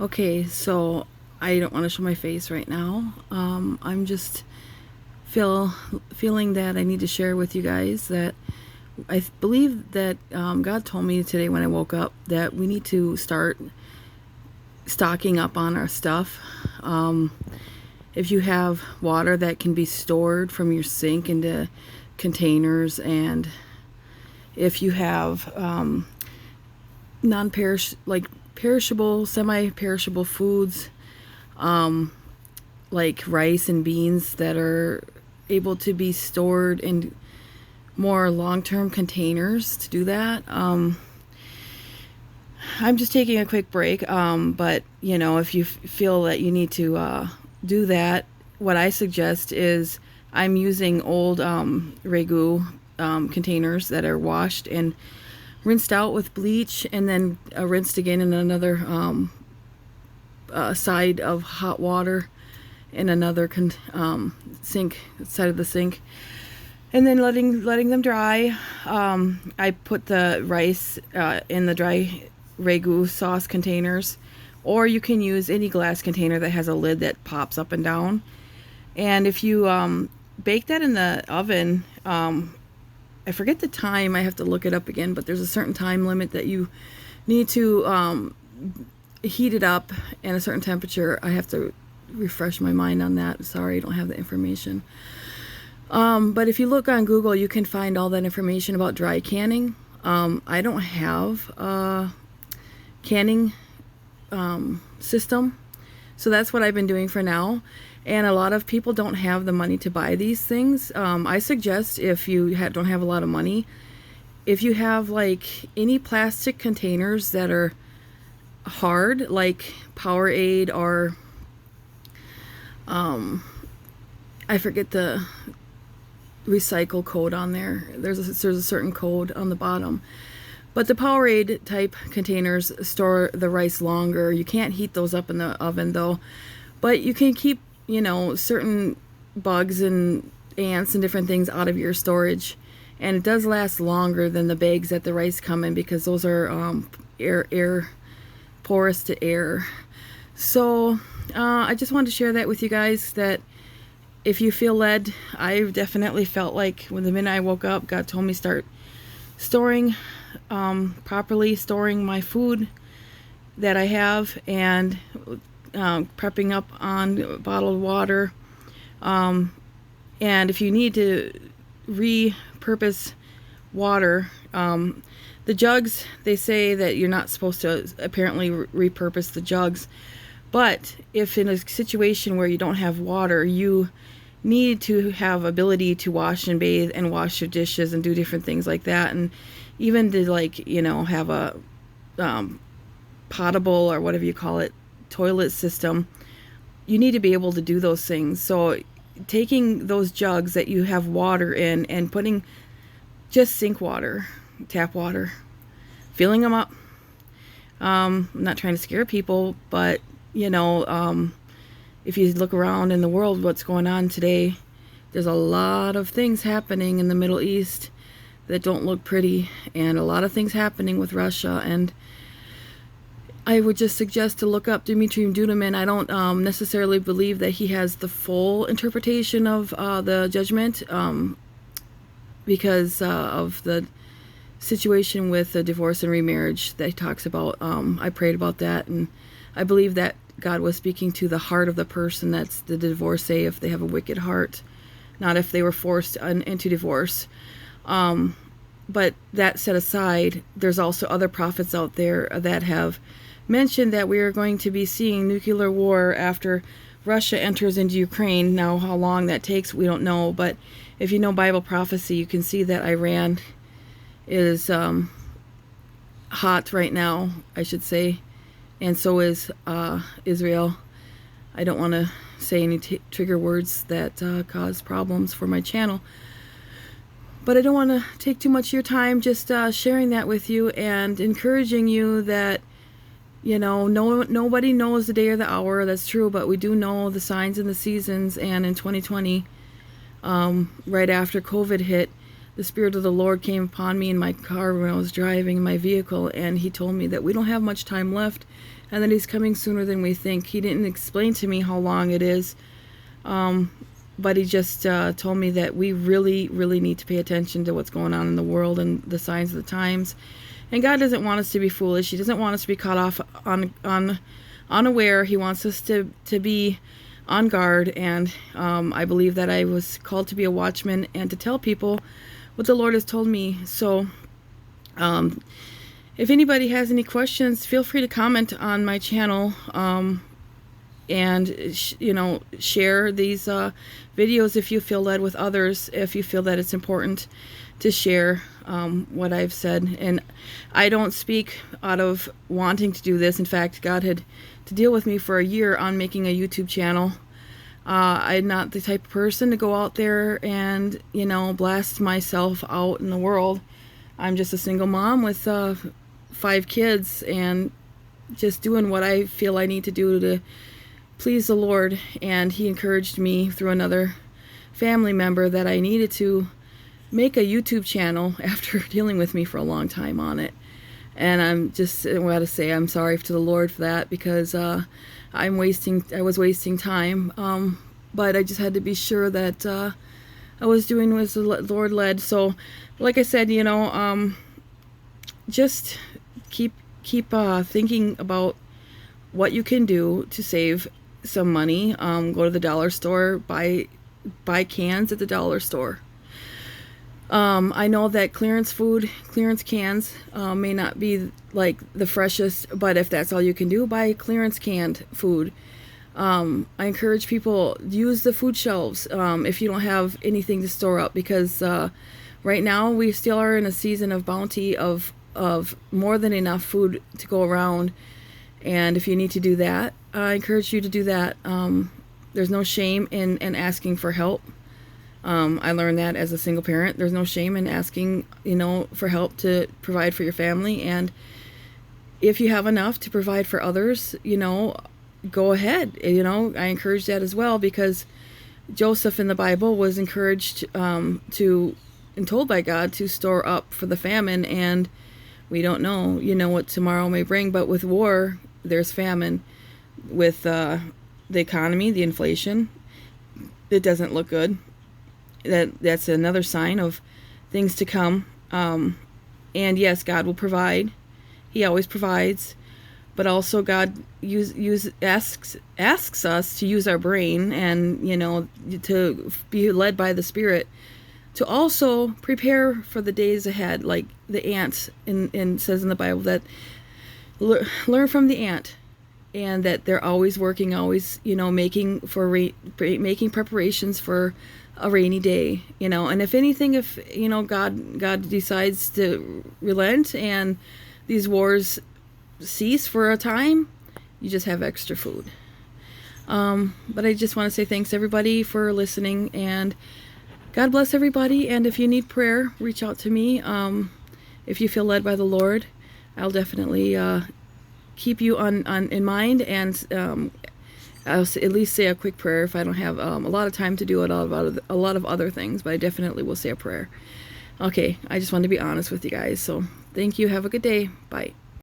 Okay, so I don't want to show my face right now. I'm just feeling that I need to share with you guys that I believe that God told me today when I woke up that we need to start stocking up on our stuff. If you have water that can be stored from your sink into containers, and if you have perishable, semi-perishable foods, like rice and beans that are able to be stored in more long-term containers to do that. I'm just taking a quick break, but if you feel that you need to do that, what I suggest is I'm using old Ragu containers that are washed and rinsed out with bleach, and then rinsed again in another side of hot water in another sink, side of the sink, and then letting them dry. I put the rice in the dry Ragu sauce containers, or you can use any glass container that has a lid that pops up and down. And if you bake that in the oven, I forget the time, I have to look it up again, but there's a certain time limit that you need to heat it up at a certain temperature. I have to refresh my mind on that. Sorry, I don't have the information. But if you look on Google, you can find all that information about dry canning. I don't have a canning system, so that's what I've been doing for now. And a lot of people don't have the money to buy these things. I suggest, if you don't have a lot of money, if you have like any plastic containers that are hard, like Powerade, or I forget the recycle code on there. There's a certain code on the bottom. But the Powerade type containers store the rice longer. You can't heat those up in the oven though, but you can keep certain bugs and ants and different things out of your storage, and it does last longer than the bags that the rice come in, because those are air porous to air. So I just wanted to share that with you guys, that if you feel led, I definitely felt like when the minute I woke up, God told me start storing properly, storing my food that I have, and prepping up on bottled water. And if you need to repurpose water, the jugs, they say that you're not supposed to apparently repurpose the jugs. But if in a situation where you don't have water, you need to have ability to wash and bathe and wash your dishes and do different things like that, and even to have a potable, or whatever you call it, toilet system, you need to be able to do those things. So taking those jugs that you have water in and putting just sink water, tap water, filling them up. I'm not trying to scare people, but if you look around in the world, what's going on today, there's a lot of things happening in the Middle East that don't look pretty, and a lot of things happening with Russia. And I would just suggest to look up Dimitri Duduman. I don't necessarily believe that he has the full interpretation of the judgment, because of the situation with the divorce and remarriage that he talks about. I prayed about that, and I believe that God was speaking to the heart of the person that's the divorcee, if they have a wicked heart, not if they were forced into divorce. But that set aside, there's also other prophets out there that have mentioned that we are going to be seeing nuclear war after Russia enters into Ukraine. Now, how long that takes, we don't know. But if you know Bible prophecy, you can see that Iran is hot right now, I should say. And so is Israel. I don't want to say any trigger words that cause problems for my channel. But I don't want to take too much of your time, just sharing that with you and encouraging you that, nobody knows the day or the hour. That's true, but we do know the signs and the seasons. And in 2020, right after COVID hit, the Spirit of the Lord came upon me in my car when I was driving my vehicle, and he told me that we don't have much time left and that he's coming sooner than we think. He didn't explain to me how long it is, but he just told me that we really, really need to pay attention to what's going on in the world and the signs of the times. And God doesn't want us to be foolish. He doesn't want us to be caught off unaware. He wants us to be on guard. And I believe that I was called to be a watchman and to tell people what the Lord has told me. So if anybody has any questions, feel free to comment on my channel, and share these videos if you feel led with others, if you feel that it's important to share what I've said. And I don't speak out of wanting to do this. In fact, God had to deal with me for a year on making a YouTube channel. I'm not the type of person to go out there and blast myself out in the world. I'm just a single mom with 5 kids, and just doing what I feel I need to do to please the Lord. And he encouraged me through another family member that I needed to make a YouTube channel after dealing with me for a long time on it. And I gotta say I'm sorry to the Lord for that, because I was wasting time, but I just had to be sure that I was doing what the Lord led. So like I said, just keep thinking about what you can do to save some money. Go to the dollar store, buy cans at the dollar store. I know that clearance cans may not be like the freshest, but if that's all you can do, buy clearance canned food. I encourage people, use the food shelves if you don't have anything to store up, because right now we still are in a season of bounty of more than enough food to go around. And if you need to do that, I encourage you to do that. There's no shame in asking for help. I learned that as a single parent. There's no shame in asking, for help to provide for your family. And if you have enough to provide for others, go ahead. I encourage that as well, because Joseph in the Bible was encouraged and told by God to store up for the famine. And we don't know, what tomorrow may bring. But with war, there's famine. With the economy, the inflation, it doesn't look good. That's another sign of things to come. And yes, God will provide. He always provides. But also God asks us to use our brain and, to be led by the Spirit, to also prepare for the days ahead. Like the ant says in the Bible that learn from the ant, and that they're always working, always, making preparations for a rainy day, and if anything, if God decides to relent and these wars cease for a time, you just have extra food. But I just want to say thanks everybody for listening, and God bless everybody. And if you need prayer, reach out to me. If you feel led by the Lord, I'll definitely keep you in mind, and I'll at least say a quick prayer if I don't have a lot of time to do it, a lot of other things, but I definitely will say a prayer. Okay, I just wanted to be honest with you guys. So thank you. Have a good day. Bye.